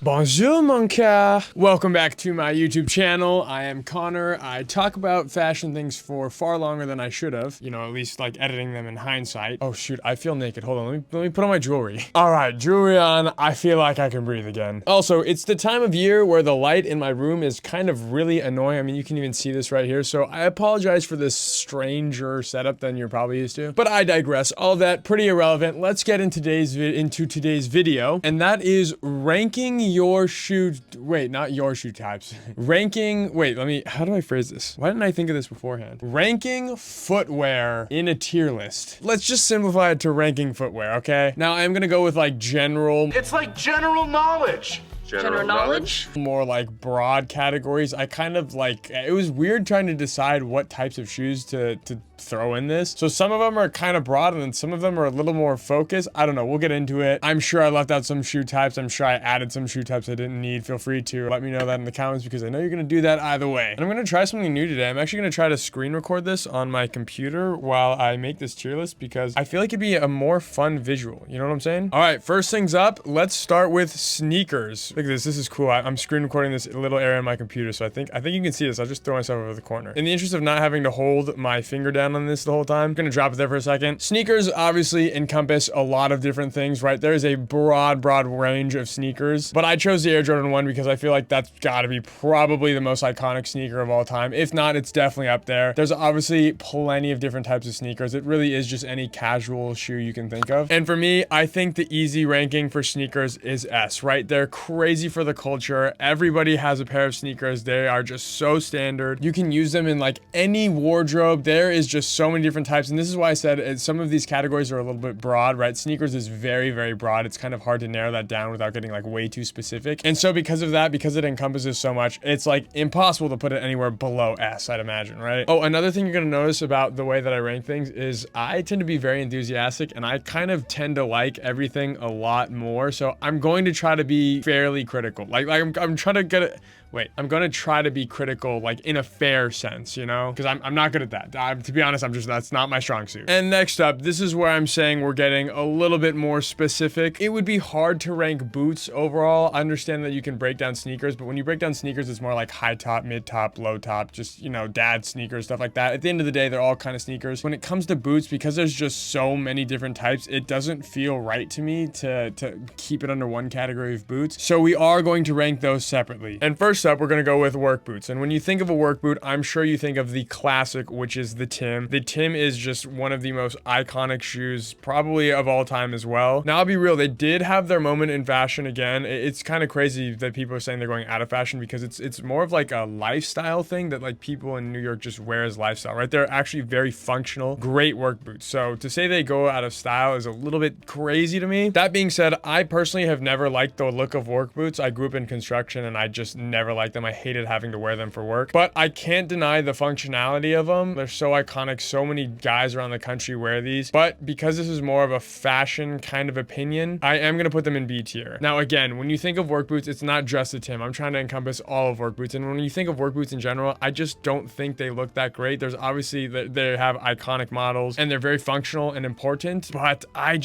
Bonjour, mon car. Welcome back to my YouTube channel. I am Connor. I talk about fashion things for far longer than I should have. You know, at least like editing them in hindsight. Oh shoot, I feel naked. Hold on, let me put on my jewelry. All right, jewelry on. I feel like I can breathe again. Also, it's the time of year where the light in my room is kind of really annoying. I mean, you can even see this right here. So I apologize for this stranger setup than you're probably used to. But I digress. All that pretty irrelevant. Let's get into today's video, and that is ranking your shoe, wait, not your shoe types. Ranking, wait, how do I phrase this? Why didn't I think of this beforehand? Ranking footwear in a tier list. Let's just simplify it to ranking footwear, okay? Now I'm gonna go with like general. It's like general knowledge. General knowledge? More like broad categories. I kind of like, it was weird trying to decide what types of shoes to throw in this. So some of them are kind of broad and then some of them are a little more focused. I don't know, we'll get into it. I'm sure I left out some shoe types. I'm sure I added some shoe types I didn't need. Feel free to let me know that in the comments because I know you're gonna do that either way. And I'm gonna try something new today. I'm actually gonna try to screen record this on my computer while I make this tier list because I feel like it'd be a more fun visual. You know what I'm saying? All right, first things up, let's start with sneakers. Look at this, this is cool. I'm screen recording this little area on my computer, so I think you can see this. I'll just throw myself over the corner. In the interest of not having to hold my finger down on this the whole time, I'm gonna drop it there for a second. Sneakers obviously encompass a lot of different things, right? There is a broad range of sneakers, but I chose the Air Jordan 1 because I feel like that's gotta be probably the most iconic sneaker of all time. If not, it's definitely up there. There's obviously plenty of different types of sneakers. It really is just any casual shoe you can think of. And for me, I think the easy ranking for sneakers is S, right? They're crazy for the culture. Everybody has a pair of sneakers. They are just so standard. You can use them in like any wardrobe. There is just so many different types. And this is why I said some of these categories are a little bit broad, right? Sneakers is very broad. It's kind of hard to narrow that down without getting like way too specific. And so because of that, because it encompasses so much, it's like impossible to put it anywhere below S, I'd imagine, right? Oh, another thing you're gonna notice about the way that I rank things is I tend to be very enthusiastic and I kind of tend to like everything a lot more. So I'm going to try to be fairly critical. Like I'm trying to get it. Wait, I'm gonna try to be critical, like in a fair sense, you know? Because I'm not good at that. To be honest, that's not my strong suit. And next up, this is where I'm saying we're getting a little bit more specific. It would be hard to rank boots overall. I understand that you can break down sneakers, but when you break down sneakers, it's more like high top, mid top, low top, just, you know, dad sneakers, stuff like that. At the end of the day, they're all kind of sneakers. When it comes to boots, because there's just so many different types, it doesn't feel right to me to keep it under one category of boots. So we are going to rank those separately. And first up, we're gonna go with work boots. And when you think of a work boot, I'm sure you think of the classic, which is the Tim. The Tim is just one of the most iconic shoes, probably of all time as well. Now, I'll be real, they did have their moment in fashion again. It's kind of crazy that people are saying they're going out of fashion because it's more of like a lifestyle thing that like people in New York just wear as lifestyle, right? They're actually very functional, great work boots. So to say they go out of style is a little bit crazy to me. That being said, I personally have never liked the look of work boots. I grew up in construction and I just never liked them. I hated having to wear them for work, but I can't deny the functionality of them. They're so iconic. So many guys around the country wear these, but because this is more of a fashion kind of opinion, I am going to put them in B tier. Now, again, when you think of work boots, it's not just the Tim. I'm trying to encompass all of work boots. And when you think of work boots in general, I just don't think they look that great. There's obviously, they have iconic models and they're very functional and important, but I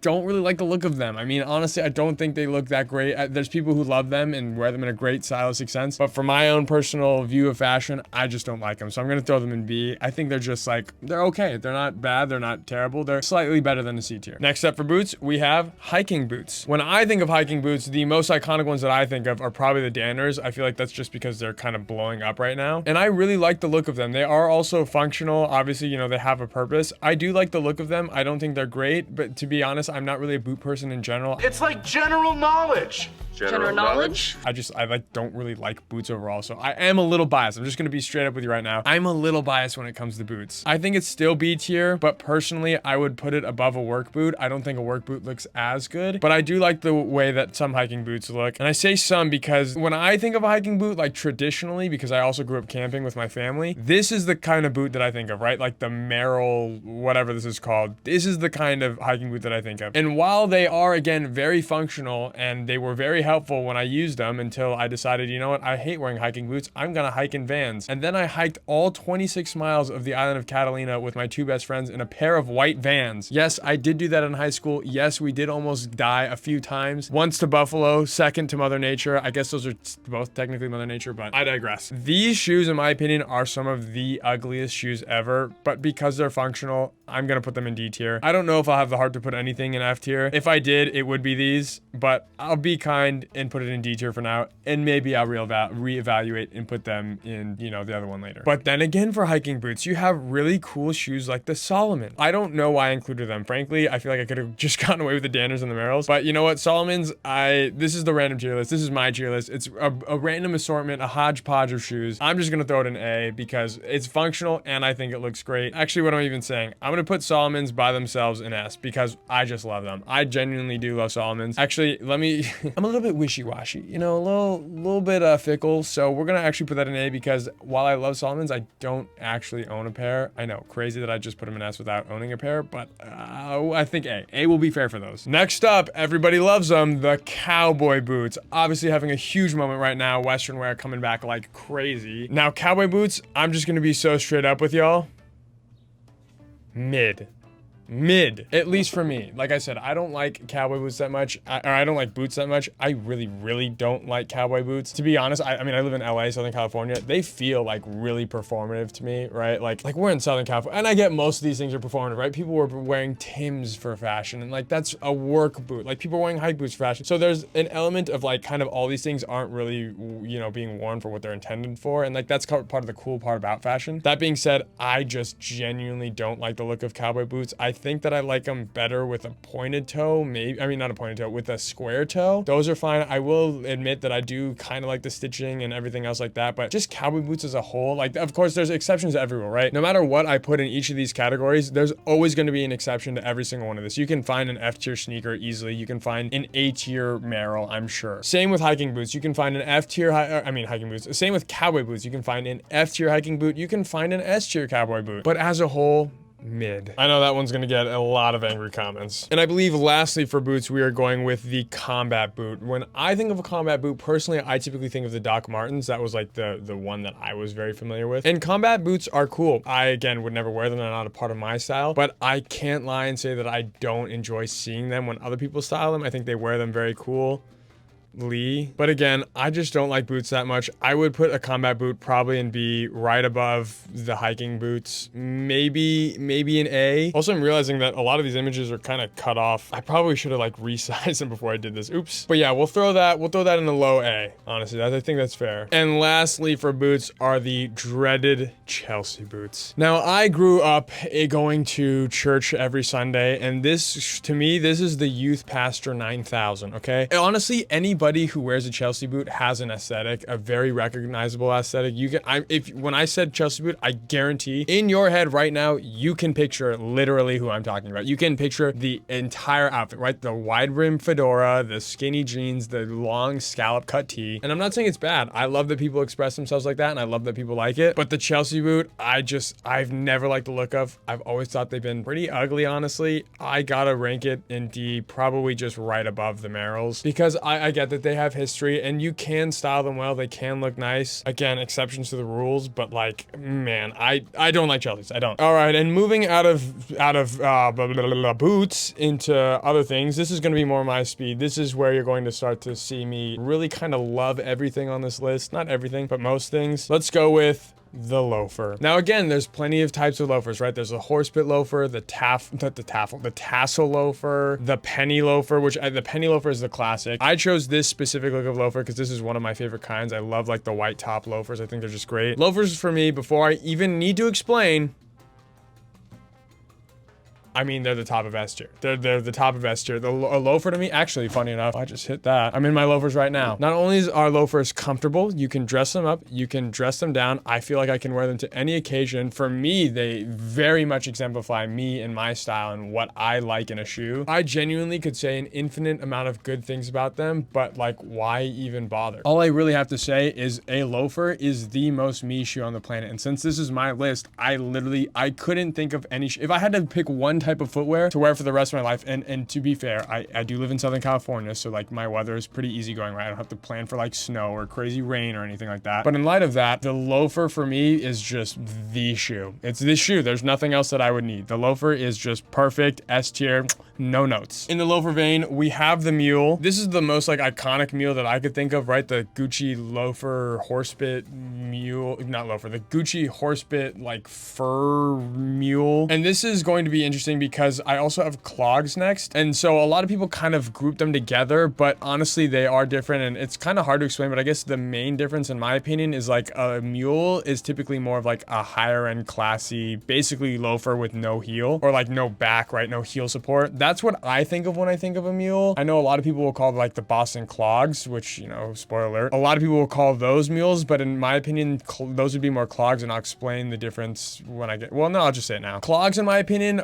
don't really like the look of them. I mean, honestly, I don't think they look that great. There's people who love them and wear them in a great stylistic sense, but for my own personal view of fashion, I just don't like them. So I'm gonna throw them in B. I think they're just like, they're okay. They're not bad. They're not terrible. They're slightly better than a C tier. Next up for boots, we have hiking boots. When I think of hiking boots, the most iconic ones that I think of are probably the Danners. I feel like that's just because they're kind of blowing up right now. And I really like the look of them. They are also functional. Obviously, you know, they have a purpose. I do like the look of them. I don't think they're great, but to be honest, I'm not really a boot person in general. It's like general knowledge. General knowledge? I like don't really like boots overall, so I am a little biased. I'm just gonna be straight up with you right now. I'm a little biased when it comes to boots. I think it's still B tier, but personally, I would put it above a work boot. I don't think a work boot looks as good, but I do like the way that some hiking boots look. And I say some because when I think of a hiking boot, like traditionally, because I also grew up camping with my family, this is the kind of boot that I think of, right? Like the Merrill, whatever this is called. This is the kind of hiking boot that I think of. And while they are, again, very functional and they were very helpful when I used them until I decided, you know what, I hate wearing hiking boots. I'm gonna hike in Vans. And then I hiked all 26 miles of the island of Catalina with my 2 best friends in a pair of white Vans. Yes, I did do that in high school. Yes, we did almost die a few times. Once to Buffalo, second to Mother Nature. I guess those are both technically Mother Nature, but I digress. These shoes, in my opinion, are some of the ugliest shoes ever, but because they're functional, I'm gonna put them in D tier. I don't know if I'll have the heart to put anything in F tier. If I did, it would be these, but I'll be kind and put it in D tier for now, and maybe I'll reevaluate and put them in, you know, the other one later. But then again, for hiking boots, you have really cool shoes like the Solomon. I don't know why I included them. Frankly, I feel like I could have just gotten away with the Danners and the Merrells, but you know what, Solomons, this is the random tier list. This is my tier list. It's a random assortment, a hodgepodge of shoes. I'm just gonna throw it in A because it's functional and I think it looks great. Actually, what am I even saying? I'm gonna put Solomons by themselves in S because I just love them. I genuinely do love Solomons. Actually, let me, I'm a little bit wishy-washy, you know, a little bit fickle. So we're gonna actually put that in A because while I love Solomons, I don't actually own a pair. I know, crazy that I just put them in S without owning a pair, but I think A. A will be fair for those. Next up, everybody loves them, the Cowboy Boots. Obviously having a huge moment right now, Western wear coming back like crazy. Now, Cowboy Boots, I'm just gonna be so straight up with y'all. Mid, at least for me. Like I said, I don't like cowboy boots that much, or I don't like boots that much. I really don't like cowboy boots. To be honest, I mean, I live in LA, Southern California. They feel like really performative to me, right? Like we're in Southern California, and I get most of these things are performative, right? People were wearing Timbs for fashion, and like that's a work boot. Like people are wearing hike boots for fashion. So there's an element of like kind of all these things aren't really, you know, being worn for what they're intended for, and like that's part of the cool part about fashion. That being said, I just genuinely don't like the look of cowboy boots. I think that I like them better with a pointed toe, maybe, I mean, not a pointed toe, with a square toe. Those are fine. I will admit that I do kind of like the stitching and everything else like that, but just cowboy boots as a whole, like, of course, there's exceptions everywhere, right? No matter what I put in each of these categories, there's always going to be an exception to every single one of this. You can find an F tier sneaker easily. You can find an A tier Merrell, I'm sure. Same with hiking boots. You can find an F tier, hiking boots. Same with cowboy boots. You can find an F tier hiking boot. You can find an S tier cowboy boot. But as a whole, mid. I know that one's gonna get a lot of angry comments. And I believe lastly for boots, we are going with the combat boot. When I think of a combat boot, personally, I typically think of the Doc Martens. That was like the one that I was very familiar with. And combat boots are cool. I, again, would never wear them. They're not a part of my style, but I can't lie and say that I don't enjoy seeing them when other people style them. I think they wear them very cool. But again, I just don't like boots that much. I would put a combat boot probably in B, right above the hiking boots, maybe an A. Also, I'm realizing that a lot of these images are kind of cut off. I probably should have like resized them before I did this. Oops. But yeah, we'll throw that in the low A. Honestly, I think that's fair. And lastly for boots are the dreaded Chelsea boots. Now, I grew up going to church every Sunday, and this, to me, this is the Youth Pastor 9000, okay? And honestly, anybody who wears a Chelsea boot has an aesthetic, a very recognizable aesthetic. You can, when I said Chelsea boot, I guarantee in your head right now, you can picture literally who I'm talking about. You can picture the entire outfit, right? The wide rim fedora, the skinny jeans, the long scallop cut tee. And I'm not saying it's bad. I love that people express themselves like that, and I love that people like it. But the Chelsea boot, I've never liked the look of. I've always thought they've been pretty ugly, honestly. I gotta rank it in D, probably just right above the Merrells, because I get that they have history and you can style them well. They can look nice. Again, exceptions to the rules, but like, man, I don't like Chelsea's. I don't. All right, and moving out of boots into other things, this is going to be more my speed. This is where you're going to start to see me really kind of love everything on this list. Not everything, but most things. Let's go with the loafer. Now again, there's plenty of types of loafers, right? There's a horse bit loafer, the tassel loafer, the penny loafer, which the penny loafer is the classic. I chose this specific look of loafer because this is one of my favorite kinds. I love like the white top loafers. I think they're just great. Loafers for me, before I even need to explain, I mean, they're the top of S tier. They're the top of S tier. A loafer to me, actually, funny enough, I just hit that. I'm in my loafers right now. Not only are loafers comfortable, you can dress them up, you can dress them down. I feel like I can wear them to any occasion. For me, they very much exemplify me and my style and what I like in a shoe. I genuinely could say an infinite amount of good things about them, but like, why even bother? All I really have to say is a loafer is the most me shoe on the planet. And since this is my list, I couldn't think of any, if I had to pick one type of footwear to wear for the rest of my life. And to be fair, I do live in Southern California, so like my weather is pretty easygoing, right? I don't have to plan for like snow or crazy rain or anything like that. But in light of that, the loafer for me is just the shoe. It's this shoe. There's nothing else that I would need. The loafer is just perfect, S tier, no notes. In the loafer vein, we have the Mule. This is the most like iconic Mule that I could think of, right? The Gucci loafer horsebit Mule, not loafer, the Gucci horsebit like fur Mule. And this is going to be interesting because I also have Clogs next. And so a lot of people kind of group them together, but honestly, they are different and it's kind of hard to explain, but I guess the main difference in my opinion is like a Mule is typically more of like a higher end classy, basically loafer with no heel or like no back, right? No heel support. That's what I think of when I think of a Mule. I know a lot of people will call like the Boston Clogs, which, you know, spoiler alert, a lot of people will call those Mules, but in my opinion, those would be more Clogs, and I'll explain the difference when I get, well, no, I'll just say it now. Clogs, in my opinion,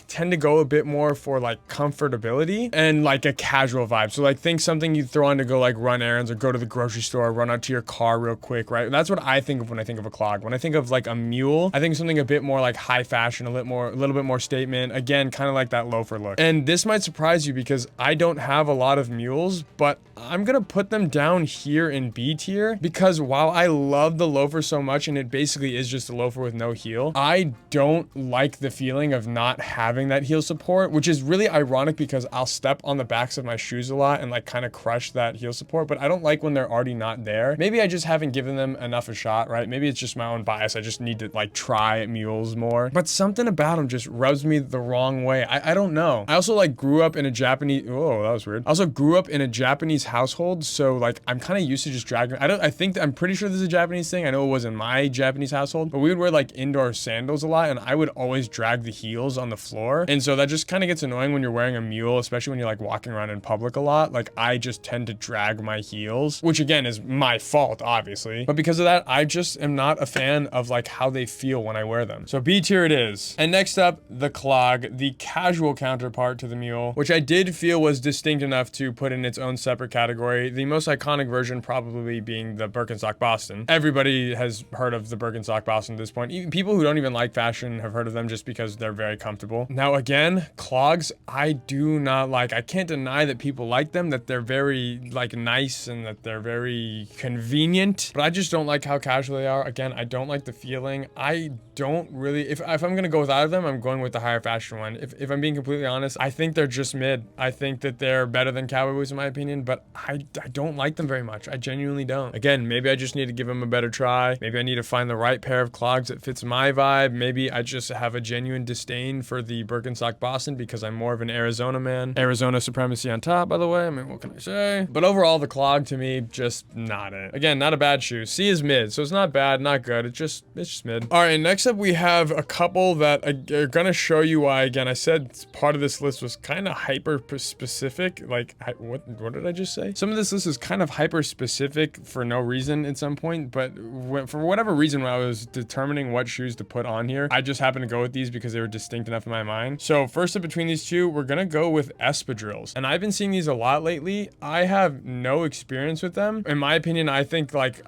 tend to go a bit more for like comfortability and like a casual vibe. So like think something you throw on to go like run errands or go to the grocery store, run out to your car real quick, right? That's what I think of when I think of a clog. When I think of like a Mule, I think something a bit more like high fashion, a little bit more statement. Again, kind of like that loafer look. And this might surprise you because I don't have a lot of Mules, but I'm gonna put them down here in B tier because while I love the loafer so much and it basically is just a loafer with no heel, I don't like the feeling of not having that heel support, which is really ironic because I'll step on the backs of my shoes a lot and like kind of crush that heel support, but I don't like when they're already not there. Maybe I just haven't given them enough a shot, right? Maybe it's just my own bias. I just need to like try Mules more, but something about them just rubs me the wrong way. I don't know. I also like grew up in a Japanese, oh, that was weird. I also grew up in a Japanese household. So like, I'm kind of used to just dragging. I'm pretty sure this is a Japanese thing. I know it was in my Japanese household, but we would wear like indoor sandals a lot and I would always drag the heels on the floor. And so that just kind of gets annoying when you're wearing a Mule, especially when you're like walking around in public a lot. Like I just tend to drag my heels, which again is my fault, obviously. But because of that, I just am not a fan of like how they feel when I wear them. So B tier it is. And next up, the Clog, the casual counterpart to the Mule, which I did feel was distinct enough to put in its own separate category. The most iconic version probably being the Birkenstock Boston. Everybody has heard of the Birkenstock Boston at this point. Even people who don't even like fashion have heard of them just because they're very comfortable. Now again, Clogs, I do not like. I can't deny that people like them, that they're very like nice and that they're very convenient, but I just don't like how casual they are. Again, I don't like the feeling. I don't really, if I'm gonna go with either of them, I'm going with the higher fashion one. If I'm being completely honest, I think they're just mid. I think that they're better than Cowboy Boots in my opinion, but I don't like them very much. I genuinely don't. Again, maybe I just need to give them a better try. Maybe I need to find the right pair of clogs that fits my vibe. Maybe I just have a genuine disdain for the Birkenstock Boston because I'm more of an Arizona man. Arizona supremacy on top, by the way. I mean, what can I say? But overall, the clog to me, just not it. Again, not a bad shoe. C is mid, so it's not bad, not good. It's just mid. All right, next up we have a couple that are gonna show you why. Again, I said part of this list was kind of hyper specific. Like, what did I just say? Some of this list is kind of hyper specific for no reason at some point, but for whatever reason, when I was determining what shoes to put on here, I just happened to go with these because they were distinct enough in my mind. So first up between these two, we're gonna go with Espadrilles. And I've been seeing these a lot lately. I have no experience with them. In my opinion, I think like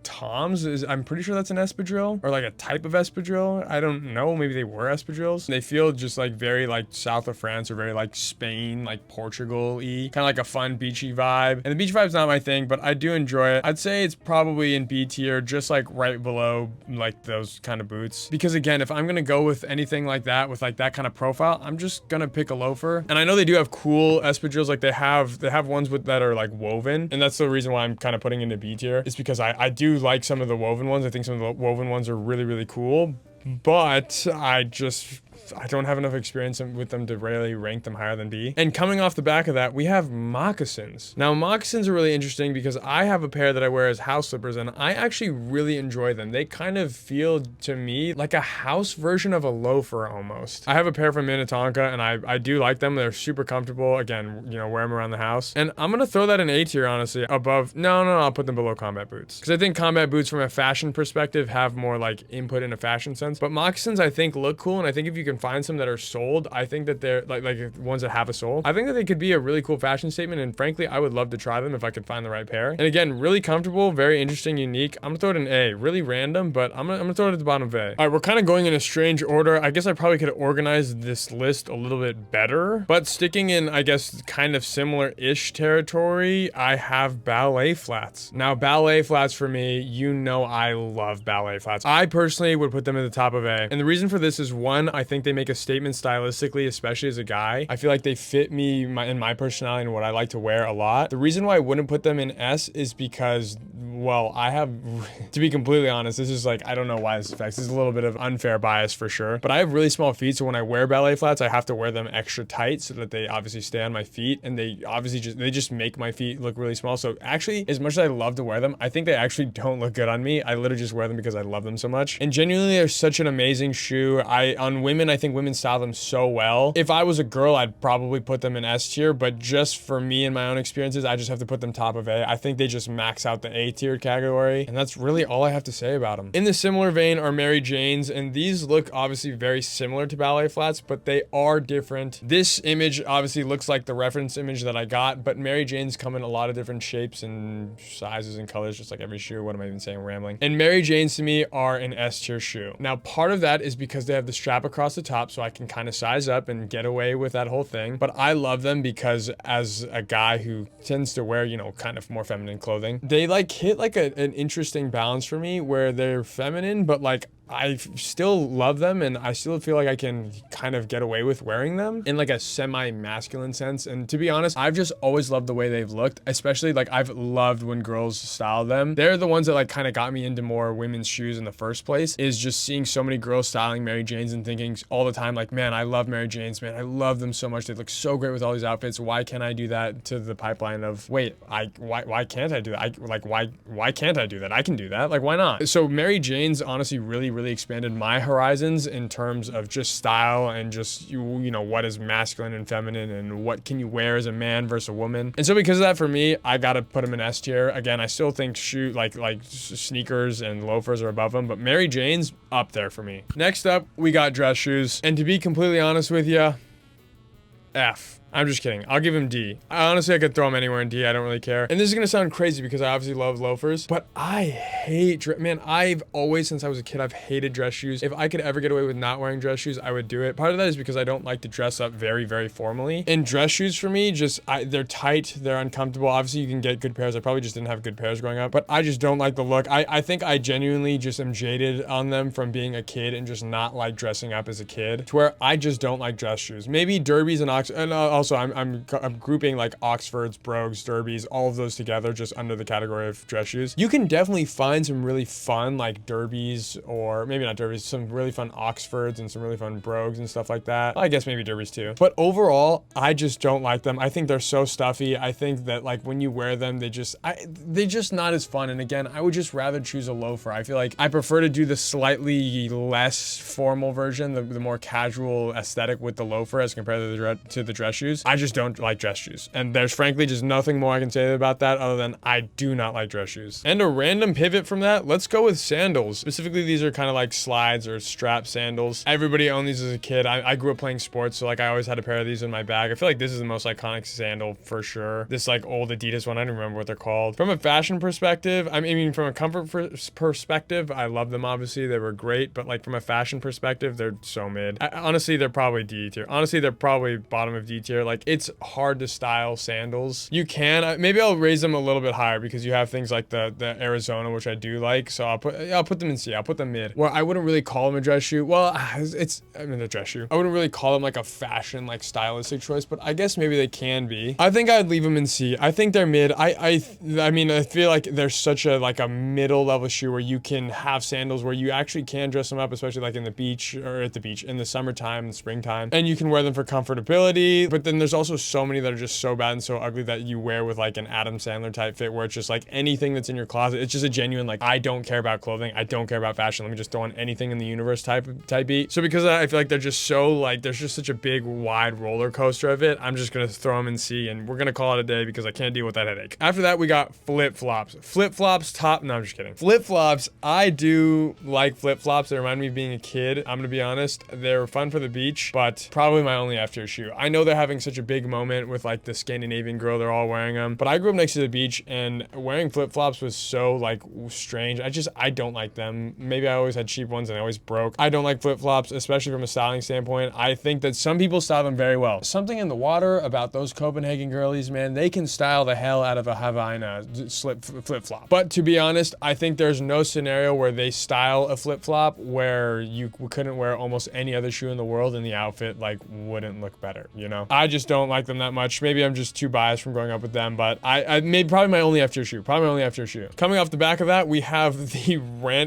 Tom's is, I'm pretty sure that's an espadrille or like a type of espadrille. I don't know. Maybe they were espadrilles. They feel just like very like south of France or very like Spain, like Portugal-y, kind of like a fun beachy vibe. And the beach vibe's not my thing, but I do enjoy it. I'd say it's probably in B tier, just like right below like those kind of boots. Because again, if I'm gonna go with anything like that, with like that kind of profile, I'm just gonna pick a loafer. And I know they do have cool espadrilles, like they have ones with that are like woven, and that's the reason why I'm kind of putting into B tier. It's because I do like some of the woven ones. I think some of the woven ones are really, really cool, but I don't have enough experience with them to really rank them higher than B. And coming off the back of that, we have moccasins. Now, moccasins are really interesting because I have a pair that I wear as house slippers, and I actually really enjoy them. They kind of feel to me like a house version of a loafer almost. I have a pair from Minnetonka, and I do like them. They're super comfortable. Again, you know, wear them around the house. And I'm gonna throw that in A tier, honestly, above. No, I'll put them below combat boots. Because I think combat boots from a fashion perspective have more like input in a fashion sense. But moccasins, I think, look cool, and I think if you you can find some that are sold, I think that they're like ones that have a sole, I think that they could be a really cool fashion statement, and frankly, I would love to try them if I could find the right pair. And again, really comfortable, very interesting, unique. I'm gonna throw it an A. Really random, but I'm gonna throw it at the bottom of A. All right, we're kind of going in a strange order. I guess I probably could have organized this list a little bit better, but sticking in, I guess, kind of similar-ish territory, I have Ballet Flats. Now, Ballet Flats for me, you know I love Ballet Flats. I personally would put them at the top of A. And the reason for this is, one, I think they make a statement stylistically, especially as a guy. I feel like they fit me and my personality and what I like to wear a lot. The reason why I wouldn't put them in S is because, well, I have, to be completely honest, this is like, I don't know why this affects. This is a little bit of unfair bias for sure, but I have really small feet, so when I wear Ballet Flats, I have to wear them extra tight so that they obviously stay on my feet, and they obviously just make my feet look really small. So actually, as much as I love to wear them, I think they actually don't look good on me. I literally just wear them because I love them so much. And genuinely, they're such an amazing shoe. On women, I think women style them so well. If I was a girl, I'd probably put them in S tier, but just for me and my own experiences, I just have to put them top of A. I think they just max out the A tier category, and that's really all I have to say about them. In the similar vein are Mary Janes, and these look obviously very similar to Ballet Flats, but they are different. This image obviously looks like the reference image that I got, but Mary Janes come in a lot of different shapes and sizes and colors, just like every shoe. What am I even saying? Rambling. And Mary Janes to me are an S tier shoe. Now, part of that is because they have the strap across the top, so I can kind of size up and get away with that whole thing. But I love them because as a guy who tends to wear, you know, kind of more feminine clothing, they like hit like an interesting balance for me where they're feminine, but like I still love them, and I still feel like I can kind of get away with wearing them in like a semi-masculine sense. And to be honest, I've just always loved the way they've looked, especially like I've loved when girls style them. They're the ones that like kind of got me into more women's shoes in the first place, is just seeing so many girls styling Mary Janes and thinking all the time like, man, I love Mary Janes, man, I love them so much. They look so great with all these outfits. Why can't I do that? To the pipeline of, wait, why can't I do that? Why can't I do that? I can do that. Like, why not? So Mary Janes honestly really expanded my horizons in terms of just style and just, you know, what is masculine and feminine and what can you wear as a man versus a woman. And so because of that, for me, I gotta put them in S tier. Again, I still think like sneakers and loafers are above them, but Mary Jane's up there for me. Next up, we got dress shoes. And to be completely honest with you, F. I'm just kidding. I'll give him D. Honestly, I could throw him anywhere in D. I don't really care. And this is going to sound crazy because I obviously love loafers, but I hate man, I've always, since I was a kid, I've hated dress shoes. If I could ever get away with not wearing dress shoes, I would do it. Part of that is because I don't like to dress up very formally. And dress shoes for me, they're tight, they're uncomfortable. Obviously, you can get good pairs. I probably just didn't have good pairs growing up, but I just don't like the look. I think I genuinely just am jaded on them from being a kid and just not like dressing up as a kid, to where I just don't like dress shoes. Maybe derbies and also I'm grouping like Oxfords, brogues, derbies, all of those together just under the category of dress shoes. You can definitely find some really fun like derbies, or maybe not derbies, some really fun Oxfords and some really fun brogues and stuff like that. I guess maybe derbies too. But overall, I just don't like them. I think they're so stuffy. I think that like when you wear them, they're just not as fun. And again, I would just rather choose a loafer. I feel like I prefer to do the slightly less formal version, the more casual aesthetic with the loafer as compared to the dress shoes. I just don't like dress shoes. And there's frankly just nothing more I can say about that other than I do not like dress shoes. And a random pivot from that, let's go with sandals. Specifically, these are kind of like slides or strap sandals. Everybody owned these as a kid. I grew up playing sports, so like I always had a pair of these in my bag. I feel like this is the most iconic sandal for sure. This like old Adidas one, I don't remember what they're called. From a fashion perspective, I mean from a comfort perspective, I love them obviously. They were great, but like from a fashion perspective, they're so mid. Honestly, they're probably D tier. Honestly, they're probably bottom of D tier. Like, it's hard to style sandals. You can, maybe I'll raise them a little bit higher because you have things like the Arizona, which I do like. So I'll put them in C. I'll put them mid. Well, I wouldn't really call them a dress shoe. Well, I mean, a dress shoe. I wouldn't really call them like a fashion, like stylistic choice, but I guess maybe they can be. I think I'd leave them in C. I think they're mid. I mean, I feel like they're such a like a middle level shoe where you can have sandals where you actually can dress them up, especially like in the beach or at the beach in the summertime and springtime, and you can wear them for comfortability. But then there's also so many that are just so bad and so ugly that you wear with like an Adam Sandler type fit, where it's just like anything that's in your closet, it's just a genuine like, I don't care about clothing, I don't care about fashion, let me just throw on anything in the universe type beat. So because of that, I feel like they're just so like, there's just such a big wide roller coaster of it. I'm just gonna throw them in C, and we're gonna call it a day because I can't deal with that headache. After that, we got flip-flops. Flip-flops top, no, I'm just kidding. Flip-flops, I do like flip-flops. They remind me of being a kid. I'm gonna be honest, they're fun for the beach, but probably my only F-tier shoe. I know they're having such a big moment with like the Scandinavian girl, they're all wearing them, but I grew up next to the beach, and wearing flip-flops was so like strange. I don't like them. Maybe I always had cheap ones and I always broke. I don't like flip-flops, especially from a styling standpoint. I think that some people style them very well. Something in the water about those Copenhagen girlies, man, they can style the hell out of a Havana flip-flop. But to be honest, I think there's no scenario where they style a flip-flop where you couldn't wear almost any other shoe in the world and the outfit like wouldn't look better, you know? I just don't like them that much. Maybe I'm just too biased from growing up with them, but I made probably my only F-tier shoe. Probably my only F-tier shoe. Coming off the back of that, we have the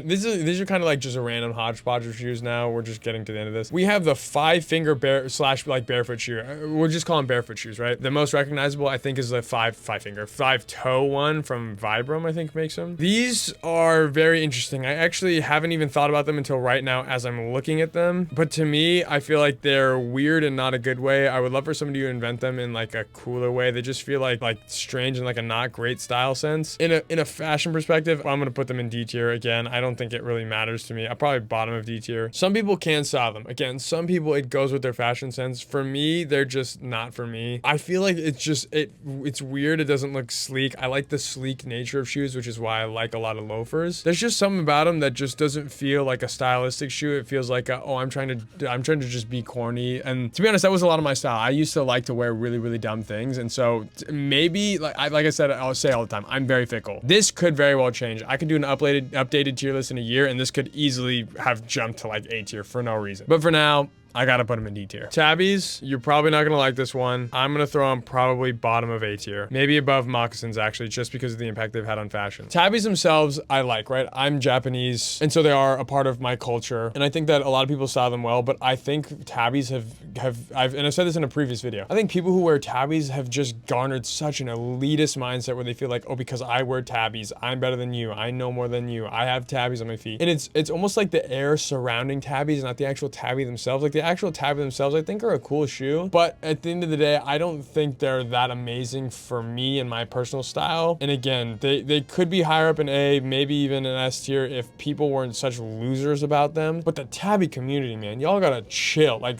these are kind of like just a random hodgepodge of shoes now. We're just getting to the end of this. We have the 5-finger barefoot shoe. We'll just call them barefoot shoes, right? The most recognizable, I think, is the 5-toe one from Vibram, I think makes them. These are very interesting. I actually haven't even thought about them until right now as I'm looking at them. But to me, I feel like they're weird and not a good way. I would love for somebody to invent them in like a cooler way. They just feel like strange and like a not great style sense. In a fashion perspective, I'm gonna put them in D tier again. I don't think it really matters to me. I probably bottom of D tier. Some people can style them. Again, some people it goes with their fashion sense. For me, they're just not for me. I feel like it's weird. It doesn't look sleek. I like the sleek nature of shoes, which is why I like a lot of loafers. There's just something about them that just doesn't feel like a stylistic shoe. It feels like I'm trying to just be corny. And to be honest, that was a lot of my style. I used to like to wear really, really dumb things, and so maybe like I said, I'll say all the time, I'm very fickle. This could very well change. I could do an updated tier list in a year, and this could easily have jumped to like A tier for no reason. But for now, I gotta put them in D tier. Tabis, you're probably not gonna like this one. I'm gonna throw them probably bottom of A tier. Maybe above Moccasins, actually, just because of the impact they've had on fashion. Tabis themselves, I like, right? I'm Japanese, and so they are a part of my culture. And I think that a lot of people style them well, but I think Tabis and I've said this in a previous video, I think people who wear Tabis have just garnered such an elitist mindset where they feel like, oh, because I wear Tabis, I'm better than you, I know more than you, I have Tabis on my feet. And it's almost like the air surrounding Tabis, not the actual Tabi themselves. Like the actual Tabis themselves, I think, are a cool shoe, but at the end of the day, I don't think they're that amazing for me and my personal style. And again, they could be higher up in A, maybe even an S tier if people weren't such losers about them. But the Tabi community, man, y'all gotta chill. Like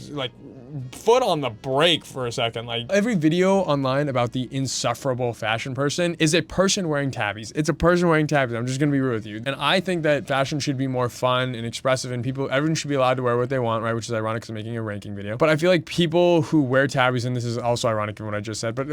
foot on the brake for a second. Like every video online about the insufferable fashion person is a person wearing Tabis. It's a person wearing Tabis. I'm just gonna be real with you. And I think that fashion should be more fun and expressive, and everyone should be allowed to wear what they want, right? Which is ironic because I'm making a ranking video. But I feel like people who wear Tabis, and this is also ironic in what I just said, but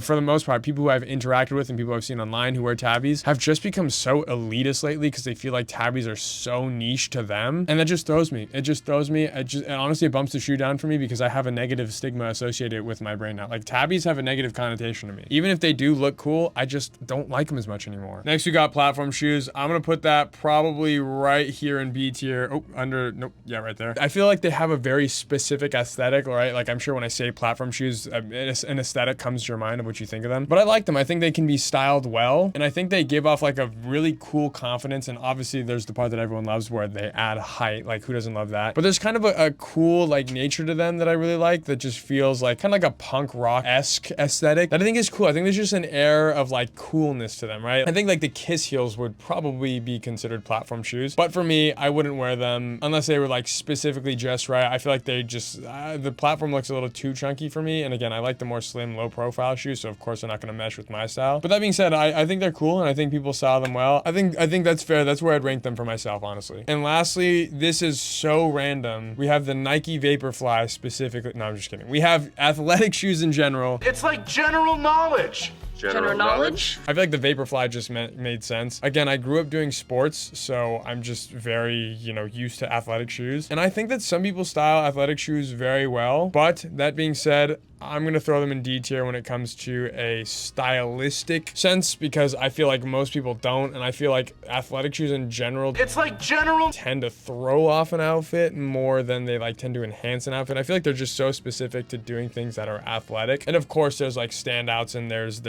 for the most part, people who I've interacted with and people I've seen online who wear Tabis have just become so elitist lately because they feel like Tabis are so niche to them. And that just throws me. It just throws me. And honestly, it bumps the shoe down for me because I have a negative stigma associated with my brain now. Like Tabis have a negative connotation to me. Even if they do look cool, I just don't like them as much anymore. Next, we got platform shoes. I'm gonna put that probably right here in B tier. Oh, nope, yeah, right there. I feel like they have a very specific aesthetic, right? Like I'm sure when I say platform shoes, an aesthetic comes to your mind of what you think of them. But I like them. I think they can be styled well, and I think they give off like a really cool confidence. And obviously, there's the part that everyone loves where they add height. Like who doesn't love that? But there's kind of a cool like nature to them that I really like. That just feels like kind of like a punk rock-esque aesthetic that I think is cool. I think there's just an air of like coolness to them, right? I think like the Kiss heels would probably be considered platform shoes, but for me, I wouldn't wear them unless they were like specifically just right. I feel like they just the platform looks a little too chunky for me, and again, I like the more slim, low-profile shoes, so of course they're not going to mesh with my style. But that being said, I think they're cool, and I think people style them well. I think that's fair. That's where I'd rank them for myself, honestly. And lastly, this is so random. We have the Nike Vaporfly specifically. No, I'm just kidding. We have athletic shoes in general. It's like general knowledge. General knowledge. I feel like the Vaporfly just made sense. Again, I grew up doing sports, so I'm just very, used to athletic shoes. And I think that some people style athletic shoes very well. But that being said, I'm gonna throw them in D tier when it comes to a stylistic sense, because I feel like most people don't, and I feel like athletic shoes in general, It's like general. tend to throw off an outfit more than they like tend to enhance an outfit. I feel like they're just so specific to doing things that are athletic. And of course there's like standouts and there's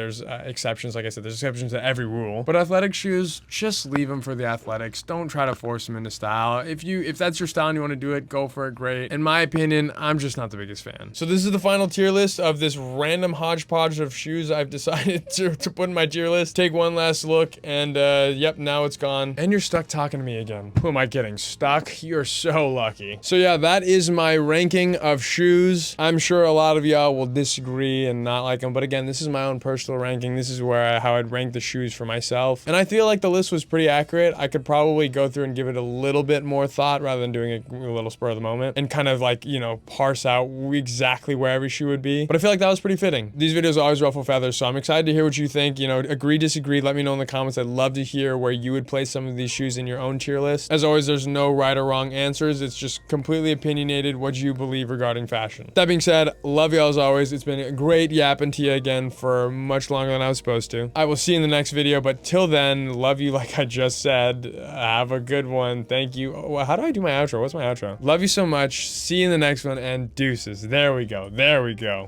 exceptions. Like I said, there's exceptions to every rule, but athletic shoes, just leave them for the athletics. Don't try to force them into style. If that's your style and you want to do it, go for it, great. In my opinion, I'm just not the biggest fan. So this is the final tier list of this random hodgepodge of shoes I've decided to put in my tier list. Take one last look, and yep, now it's gone. And you're stuck talking to me again. Who am I kidding? Stuck? You're so lucky. So yeah, that is my ranking of shoes. I'm sure a lot of y'all will disagree and not like them, but again, this is my own personal ranking. This is how I'd rank the shoes for myself. And I feel like the list was pretty accurate. I could probably go through and give it a little bit more thought rather than doing it a little spur of the moment and kind of like, you know, parse out exactly where every shoe would be. But I feel like that was pretty fitting. These videos always ruffle feathers, so I'm excited to hear what you think. You know, agree, disagree, let me know in the comments. I'd love to hear where you would place some of these shoes in your own tier list. As always, there's no right or wrong answers. It's just completely opinionated what you believe regarding fashion. That being said, love y'all as always. It's been great yapping to you again for much longer than I was supposed to. I will see you in the next video, but till then, love you like I just said. Have a good one. Thank you. Oh, how do I do my outro? What's my outro? Love you so much. See you in the next one, and deuces. There we go. There we go.